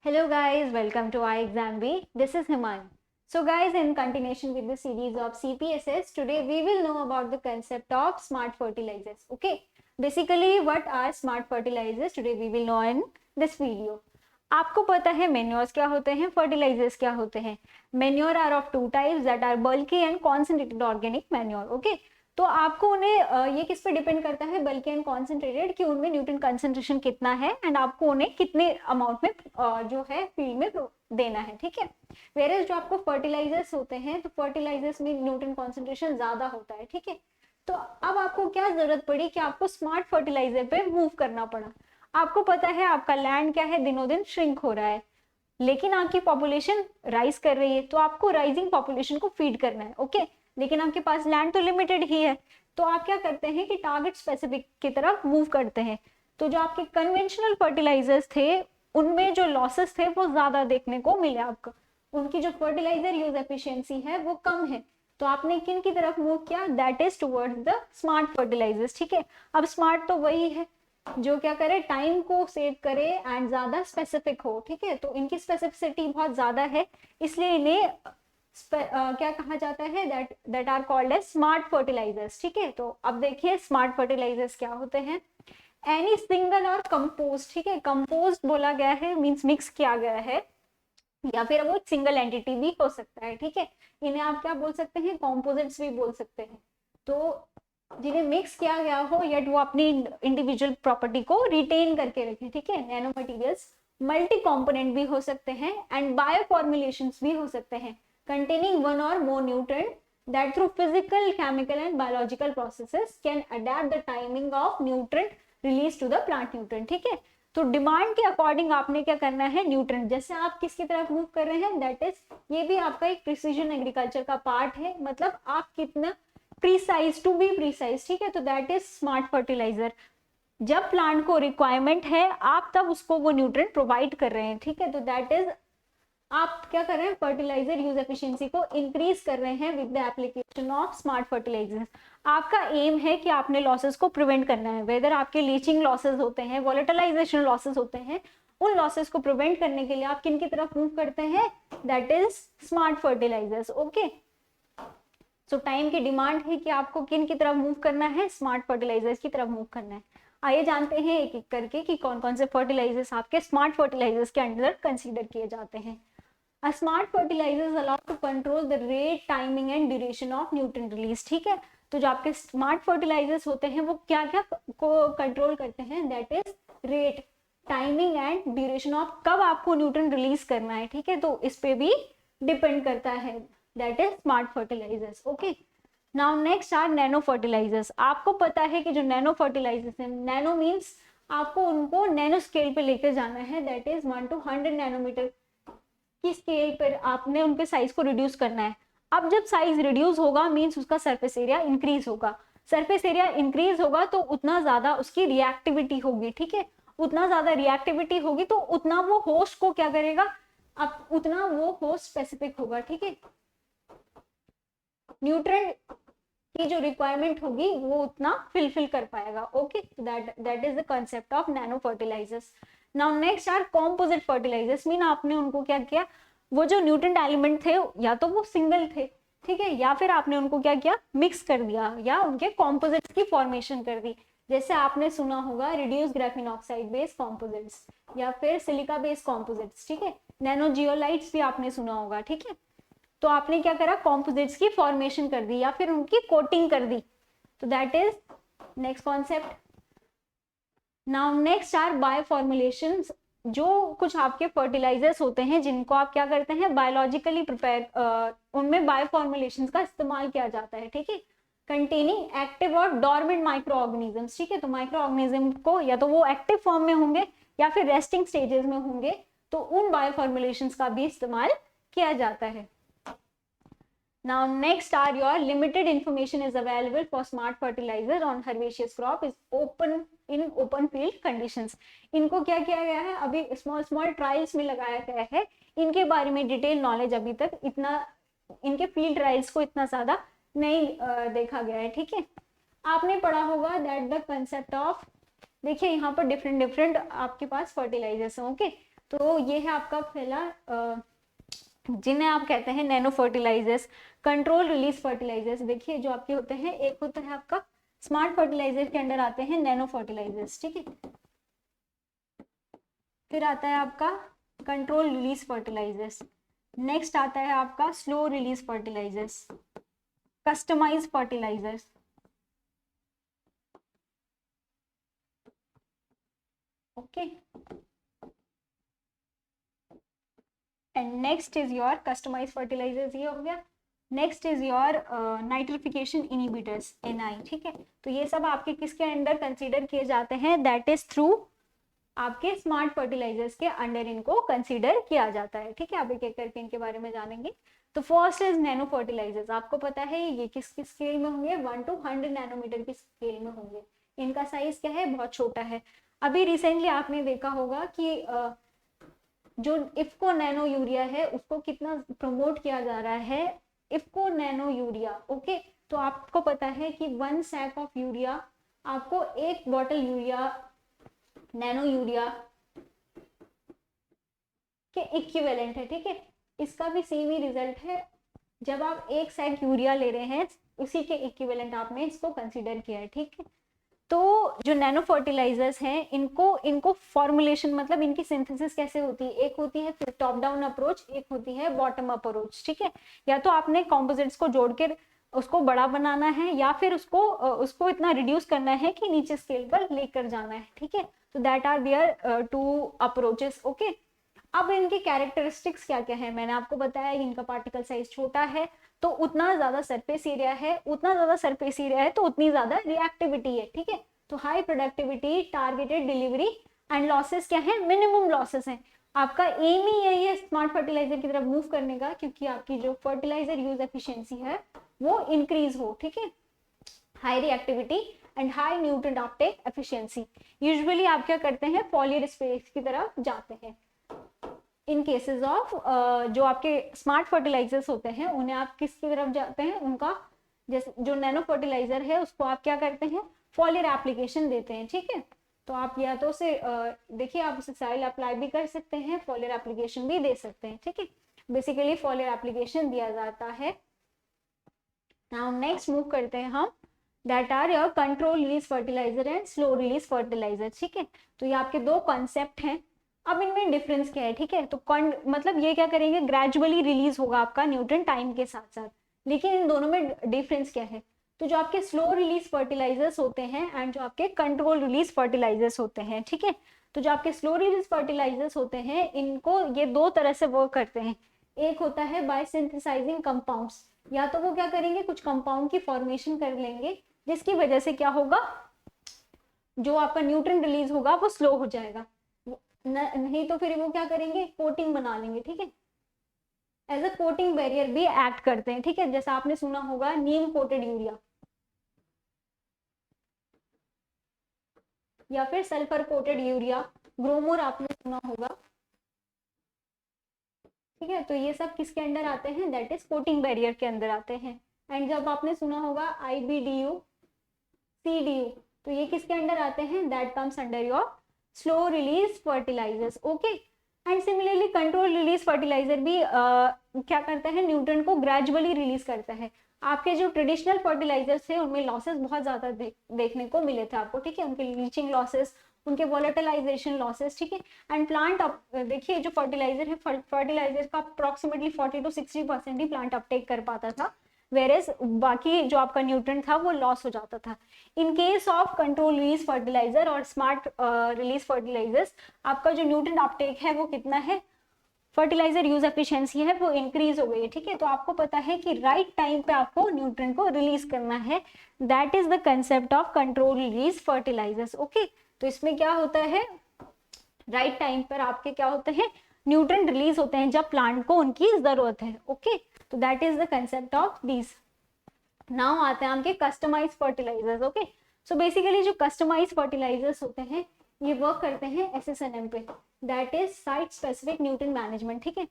Hello guys, welcome to iExamB. This is Himan. So guys, in continuation with the series of CPSS, today we will know about the concept of smart fertilizers. Okay, basically what are smart fertilizers? Today we will know in this video. आपको पता है manures क्या होते हैं, fertilisers क्या होते हैं. Manure are of two types that are bulky and concentrated organic manure. Okay, तो आपको उन्हें ये किस पे डिपेंड करता है, बल्कि एंड कॉन्सेंट्रेटेड, कि उनमें न्यूट्रिएंट कंसंट्रेशन कितना है एंड आपको उन्हें कितने अमाउंट में जो है फील्ड में देना है. ठीक है, वेयर जो आपको फर्टिलाइजर्स होते हैं तो फर्टिलाइजर्स में न्यूट्रिएंट कॉन्सेंट्रेशन ज्यादा होता है. ठीक है, तो अब आपको क्या जरूरत पड़ी कि आपको स्मार्ट फर्टिलाइजर पे मूव करना पड़ा. आपको पता है आपका लैंड क्या है, दिनों दिन श्रिंक हो रहा है, लेकिन आपकी पॉपुलेशन राइज कर रही है, तो आपको राइजिंग पॉपुलेशन को फीड करना है. ओके, लेकिन आपके पास लैंड तो लिमिटेड ही है, तो आप क्या करते हैं कि टारगेट स्पेसिफिक की तरफ मूव करते हैं. तो जो आपके कन्वेंशनल फर्टिलाइजर्स थे उनमें जो लॉसेस थे वो ज्यादा देखने को मिले आपको, उनकी जो फर्टिलाइजर यूज एफिशिएंसी है वो कम है. तो आपने किन की तरफ मूव किया, that is towards the smart fertilisers. ठीक है, अब स्मार्ट तो वही है जो क्या करे, टाइम को सेव करे एंड ज्यादा स्पेसिफिक हो. ठीक है, तो इनकी स्पेसिफिसिटी बहुत ज्यादा है, इसलिए इन्हें क्या कहा जाता है, that are called as smart fertilisers. ठीक है, तो अब देखिए स्मार्ट फर्टिलाइजर्स क्या होते हैं. एनी सिंगल और कंपोज. ठीक है, कंपोज बोला गया है मींस मिक्स किया गया है, या फिर वो सिंगल एंटिटी भी हो सकता है. ठीक है, इन्हें आप क्या बोल सकते हैं, कॉम्पोजिट्स भी बोल सकते हैं. तो जिन्हें मिक्स किया गया हो यट वो अपनी इंडिविजुअल प्रॉपर्टी को रिटेन करके रखें. ठीक है, नैनो मटेरियल्स मल्टी कॉम्पोनेंट भी हो सकते हैं एंड बायो फॉर्मुलेशंस भी हो सकते हैं containing one or more nutrient that through physical, chemical and biological processes can adapt the timing of nutrient release to the plant nutrient. ठीक है, तो डिमांड के अकॉर्डिंग आपने क्या करना है, न्यूट्रिएंट जैसे आप किसकी तरफ मूव कर रहे हैं, दैट इज ये भी आपका एक प्रिसीजन एग्रीकल्चर का पार्ट है. मतलब आप कितना प्रीसाइज, टू बी प्रीसाइज. ठीक है, तो दैट इज स्मार्ट फर्टिलाइजर. जब प्लांट को रिक्वायरमेंट है आप तब उसको वो न्यूट्रिएंट प्रोवाइड कर रहे हैं. ठीक है, तो दैट इज आप क्या कर रहे हैं, फर्टिलाइजर यूज एफिशिएंसी को इंक्रीज कर रहे हैं with the application of smart fertilisers. आपका एम है कि आपने लॉसेस को प्रिवेंट करना है, वेदर आपके लीचिंग लॉसेस होते हैं, वोलेटिलाइजेशन लॉसेस होते हैं, उन लॉसेस को प्रिवेंट करने के लिए आप किन की तरफ मूव करते हैं, that is smart fertilisers. Okay, so time की डिमांड है कि आपको किन की तरफ मूव करना है, स्मार्ट फर्टिलाइजर्स की तरफ मूव करना है. आइए जानते हैं एक एक करके कि कौन कौन से फर्टिलाइजर्स आपके स्मार्ट फर्टिलाइजर्स के अंडर कंसीडर किए जाते हैं. A smart fertilizers allow to control the rate, timing and duration of nutrient release. ठीक है, तो जो आपके स्मार्ट फर्टिलाइजर्स होते हैं वो क्या क्या को कंट्रोल करते हैं, that is rate, timing and duration of कब आपको न्यूट्रिएंट रिलीज करना है. ठीक है, तो इस पे भी डिपेंड करता है, that is smart fertilisers. Okay, now next are nano fertilisers. आपको पता है कि जो नैनो फर्टिलाइजर्स है, नैनो मीन्स आपको उनको नैनो स्केल पे लेकर जाना है, दैट इज 1 to 100 नैनोमीटर की स्केल पर आपने उनके साइज को रिड्यूस करना है. अब जब साइज रिड्यूस होगा मींस उसका सरफेस एरिया इंक्रीज होगा. सरफेस एरिया इंक्रीज होगा तो उतना ज्यादा उसकी रिएक्टिविटी होगी. ठीक है, उतना ज्यादा रिएक्टिविटी होगी तो उतना वो होस्ट को क्या करेगा, अब उतना वो होस्ट स्पेसिफिक होगा. ठीक है, न्यूट्रिएंट की जो रिक्वायरमेंट होगी वो उतना फिलफिल कर पाएगा. Okay, that is the concept of nano fertilisers. Now next are composite fertilisers. Mean आपने उनको क्या किया, वो जो न्यूट्रिएंट एलिमेंट थे या तो वो सिंगल थे, ठीक है, या फिर आपने उनको क्या किया, मिक्स कर दिया या उनके कॉम्पोजिट्स की फॉर्मेशन कर दी. जैसे आपने सुना होगा reduce graphene oxide based composites या फिर सिलिका बेस्ड कॉम्पोजिट्स. ठीक है, नैनो जियोलाइट्स भी आपने सुना होगा. ठीक है, तो आपने क्या करा, कॉम्पोजिट्स की फॉर्मेशन कर दी या फिर उनकी कोटिंग कर दी. तो that is next concept. Now next are bio formulations. जो कुछ आपके फर्टिलाइजर्स होते हैं जिनको आप क्या करते हैं, बायोलॉजिकली प्रिपेयर, उनमें बायो फॉर्मुलेशंस का इस्तेमाल किया जाता है. ठीक है, कंटेनिंग एक्टिव और डॉर्मेंट माइक्रो ऑर्गेनिजम्स. ठीक है, तो माइक्रो ऑर्गेनिज्म को या तो वो एक्टिव फॉर्म में होंगे या फिर रेस्टिंग स्टेजेस में होंगे, तो उन बायो फॉर्मुलेशंस का भी इस्तेमाल किया जाता है. Now next are your limited information is available for smart fertilizer on herbaceous crop is open in open field conditions. इनको क्या किया गया है, अभी स्मॉल ट्रायल्स में लगाया गया है. इनके बारे में डिटेल नॉलेज अभी तक इतना, इनके फील्ड ट्रायल्स को इतना ज्यादा नहीं देखा गया है. ठीक है, आपने पढ़ा होगा दैट द कंसेप्ट ऑफ, देखिए यहाँ पर डिफरेंट आपके पास फर्टिलाइजर्स हैं. ओके, तो ये है आपका पहला जिन्हें आप कहते हैं nano fertilisers, control release fertilisers. देखिए जो आपके होते हैं, एक होता है आपका स्मार्ट फर्टिलाइजर के अंडर आते हैं नैनो फर्टिलाइजर्स, ठीक है। फिर आता है आपका कंट्रोल रिलीज फर्टिलाइजर्स, नेक्स्ट आता है आपका slow release fertilisers, customise fertilisers, okay, and next is your customise fertilisers, ये हो गया। Next is your nitrification inhibitors, NI, ठीक है। तो ये सब आपके किसके अंडर कंसीडर किए जाते हैं, दैट इज थ्रू आपके स्मार्ट फर्टिलाइजर्स के अंडर इनको कंसीडर किया जाता है, ठीक है। आप एक एक करके इनके बारे में जानेंगे। तो फर्स्ट इज नैनो फर्टिलाइजर्स, आपको पता है ये किस किस स्केल में होंगे, 1 to 100 नैनोमीटर की स्केल में होंगे। इनका साइज क्या है, बहुत छोटा है। अभी रिसेंटली आपने देखा होगा कि जो इफ्को नैनो यूरिया है उसको कितना प्रमोट किया जा रहा है, इफ्को नैनो यूरिया, ओके। तो आपको पता है कि 1 सैक ऑफ यूरिया आपको 1 बॉटल यूरिया, नैनो यूरिया के इक्विवेलेंट है, ठीक है। इसका भी सेम ही रिजल्ट है, जब आप 1 सैक यूरिया ले रहे हैं उसी के इक्विवेलेंट आपने इसको कंसीडर किया है, ठीक है। तो जो नैनो फर्टिलाइजर्स हैं इनको फॉर्मुलेशन मतलब इनकी सिंथेसिस कैसे होती है, एक होती है टॉप डाउन अप्रोच, एक होती है बॉटम अप्रोच, ठीक है। या तो आपने कॉम्पोजिट्स को जोड़ के उसको बड़ा बनाना है, या फिर उसको इतना रिड्यूस करना है कि नीचे स्केल पर लेकर जाना है, ठीक है। तो that are there 2 approaches, okay. अब इनकी कैरेक्टरिस्टिक्स क्या क्या है, मैंने आपको बताया इनका पार्टिकल साइज छोटा है, तो उतना ज्यादा सरफेस एरिया है, उतना ज्यादा सरफेस एरिया है तो उतनी ज्यादा रिएक्टिविटी है, ठीक है। तो high productivity, targeted delivery and losses क्या है, मिनिमम लॉसेस है। आपका एम ही यही है स्मार्ट फर्टिलाइजर की तरफ मूव करने का, क्योंकि आपकी जो फर्टिलाइजर यूज एफिशिएंसी है वो इंक्रीज हो, ठीक है। High reactivity and high nutrient Uptake efficiency. Usually आप क्या करते हैं, फॉलियर स्पेस की तरफ जाते हैं। इन केसेस ऑफ जो आपके स्मार्ट फर्टिलाइजर्स होते हैं उन्हें आप किसकी तरफ जाते हैं, उनका जैसे जो नैनो फर्टिलाइजर है उसको आप क्या करते हैं, फॉलियर एप्लीकेशन देते हैं, ठीक है। तो आप या तो उसे देखिए आप उसे सॉइल अप्लाई भी कर सकते हैं, फॉलियर एप्लीकेशन भी दे सकते हैं, ठीक है। बेसिकली फॉलियर एप्लीकेशन दिया जाता है। नाउ नेक्स्ट मूव करते हैं हम, that are your control release fertiliser and slow release fertiliser, ठीक है। तो ये आपके दो कॉन्सेप्ट हैं। अब इनमें डिफरेंस क्या है, ठीक है। तो मतलब ये क्या करेंगे, ग्रेजुअली रिलीज होगा आपका न्यूट्रिएंट टाइम के साथ साथ, लेकिन इन दोनों में डिफरेंस क्या है। तो जो आपके स्लो रिलीज फर्टिलाइजर्स होते हैं एंड जो आपके कंट्रोल रिलीज फर्टिलाइजर्स होते हैं, ठीक है। तो जो आपके स्लो रिलीज फर्टिलाइजर्स होते हैं इनको ये दो तरह से वर्क करते हैं। एक होता है बाय सिंथेसाइजिंग कंपाउंड्स, या तो वो क्या करेंगे, कुछ कंपाउंड की फॉर्मेशन कर लेंगे जिसकी वजह से क्या होगा, जो आपका न्यूट्रिएंट रिलीज होगा वो स्लो हो जाएगा, नहीं तो फिर वो क्या करेंगे, कोटिंग बना लेंगे, ठीक है। एज अ कोटिंग बैरियर भी एक्ट करते हैं, ठीक है। जैसा आपने सुना होगा नीम कोटेड यूरिया, या फिर सल्फर कोटेड यूरिया, ग्रोमोर आपने सुना होगा, ठीक है। तो ये सब किसके अंडर आते हैं, दैट इज कोटिंग बैरियर के अंदर आते हैं। एंड जब आपने सुना होगा IBDU, CDU, तो ये किसके अंडर आते हैं, that comes under your slow release fertilisers, okay. And similarly control release fertiliser भी क्या करता है, न्यूट्रिएंट को ग्रेजुअली रिलीज करता है। आपके जो ट्रेडिशनल फर्टिलाइजर्स थे उनमें लॉसेस बहुत ज्यादा देखने को मिले थे आपको, ठीक है। उनके लीचिंग लॉसेस, उनके वॉलेटिलाइजेशन लॉसेस, ठीक है। एंड प्लांट देखिए जो फर्टिलाइजर है, फर्टिलाइजर का approximately 40 to 60% he plant Uptake कर पाता था, वेरेस बाकी जो आपका न्यूट्रिएंट था वो लॉस हो जाता था। In case of control release fertiliser और स्मार्ट रिलीज फर्टिलाइजर्स, आपका जो न्यूट्रिएंट अपटेक है वो कितना है, फर्टिलाइजर यूज एफिशिएंसी है वो इंक्रीज हो गई है, ठीक है। तो आपको पता है कि राइट टाइम पे आपको न्यूट्रिएंट को रिलीज करना है, that is the concept of control release fertilisers, okay. तो इसमें क्या होता है, राइट टाइम पर आपके क्या होते हैं, न्यूट्रिएंट रिलीज होते हैं जब प्लांट को उनकी जरूरत है, ओके। तो that is the concept of this. Now आते हैं आपके customise fertilisers, okay. So basically जो कस्टमाइज फर्टिलाइजर्स होते हैं ये वर्क करते हैं SSNM पे, that is site specific nutrient management, ठीक है।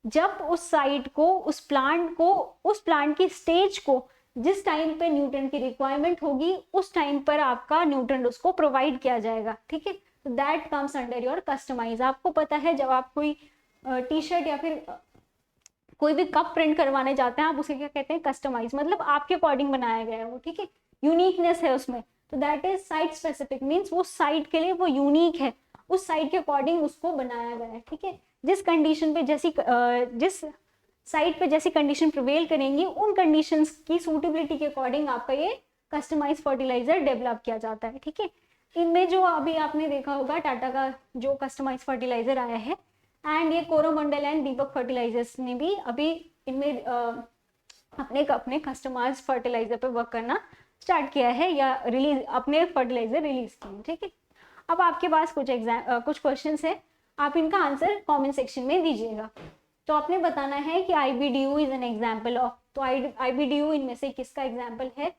जब उस साइट को, उस प्लांट की स्टेज को जिस टाइम पे न्यूट्रिएंट की रिक्वायरमेंट होगी उस टाइम पर आपका न्यूट्रिएंट उसको प्रोवाइड किया जाएगा, ठीक है। तो that comes under your customise. आपको पता है जब आप कोई टी शर्ट या फिर कोई भी कप प्रिंट करवाने जाते हैं, आप उसे क्या कहते हैं, कस्टमाइज, मतलब आपके अकॉर्डिंग बनाया गया है वो, ठीक है, यूनिकनेस है उसमें। तो that is site specific, means वो साइट के लिए वो यूनिक है, उस साइट के अकॉर्डिंग उसको बनाया गया है, ठीक है। जिस कंडीशन पे जिस साइट पे जैसी कंडीशन प्रिवेल करेंगी, उन कंडीशंस की सूटेबिलिटी के अकॉर्डिंग आपका ये कस्टमाइज फर्टिलाइजर डेवलप किया जाता है, ठीक है। इनमें जो अभी आपने देखा होगा टाटा का जो कस्टमाइज फर्टिलाइजर आया है, एंड ये कोरोमंडल एंड दीपक फर्टिलाइजर्स ने भी अभी इनमें अपने कस्टमाइज फर्टिलाइजर पे वर्क करना स्टार्ट किया है, या अपने फर्टिलाइजर रिलीज किए, ठीक है। अब आपके पास कुछ क्वेश्चंस है, आप इनका आंसर कमेंट सेक्शन में दीजिएगा। तो आपने बताना है कि IBDU is an example of, तो IBDU इनमें से किसका एग्जाम्पल है।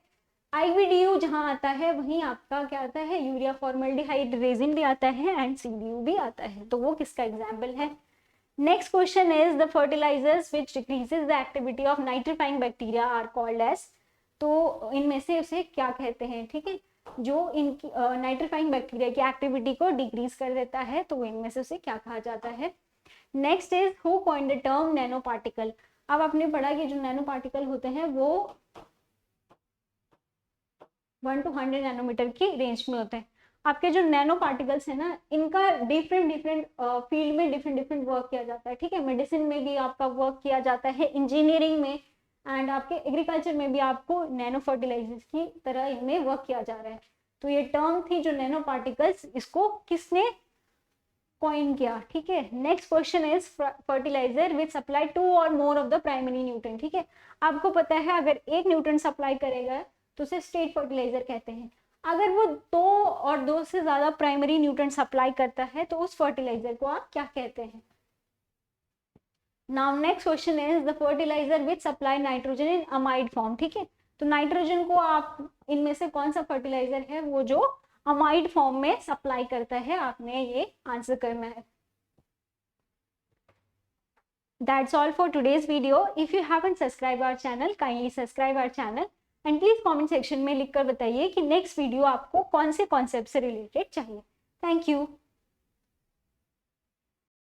IBDU जहाँ आता है वहीं आपका क्या आता है, यूरिया फॉर्मल्डिहाइड रेजिन भी आता है एंड CDU भी आता है, तो वो किसका एग्जाम्पल है। Next question is the fertilisers which decreases the activity of nitrifying bacteria are called as, तो इनमें से उसे क्या कहते हैं, ठीक है, जो इनकी नाइट्रीफाइंग बैक्टीरिया की एक्टिविटी को डिक्रीज कर देता है, तो इनमें से उसे क्या कहा जाता है। Next is who coined the term nano particle. अब आपने पढ़ा कि जो नैनो पार्टिकल होते हैं वो 1 to 100 नैनोमीटर की रेंज में होते हैं। आपके जो नैनो पार्टिकल्स है ना, इनका डिफरेंट फील्ड में डिफरेंट वर्क किया जाता है, ठीक है। मेडिसिन में भी आपका वर्क किया जाता है, इंजीनियरिंग में, एंड आपके एग्रीकल्चर में भी आपको नैनो फर्टिलाइजर्स की तरह इनमें वर्क किया जा रहा है। तो ये टर्म थी जो नैनो पार्टिकल्स, इसको किसने कॉइन किया, ठीक है। Next question is fertiliser which supply 2 or more of the primary nutrient, ठीक है। आपको पता है अगर एक न्यूट्रिएंट सप्लाई करेगा तो उसे स्टेट फर्टिलाइजर कहते हैं। अगर वो 2 से ज्यादा प्राइमरी न्यूट्रिएंट सप्लाई करता है तो उस फर्टिलाइजर को आप क्या कहते हैं। Now next question is the fertiliser which supply nitrogen in amide form, ठीक है। तो नाइट्रोजन को आप इनमें से कौन सा फर्टिलाइजर है वो जो अमाइड फॉर्म में सप्लाई करता है, आपने ये आंसर करना है। That's all for today's video. If you haven't subscribed our channel, kindly subscribe our channel and please comment section में लिखकर बताइए कि नेक्स्ट वीडियो आपको कौन से कॉन्सेप्ट से रिलेटेड चाहिए। Thank you.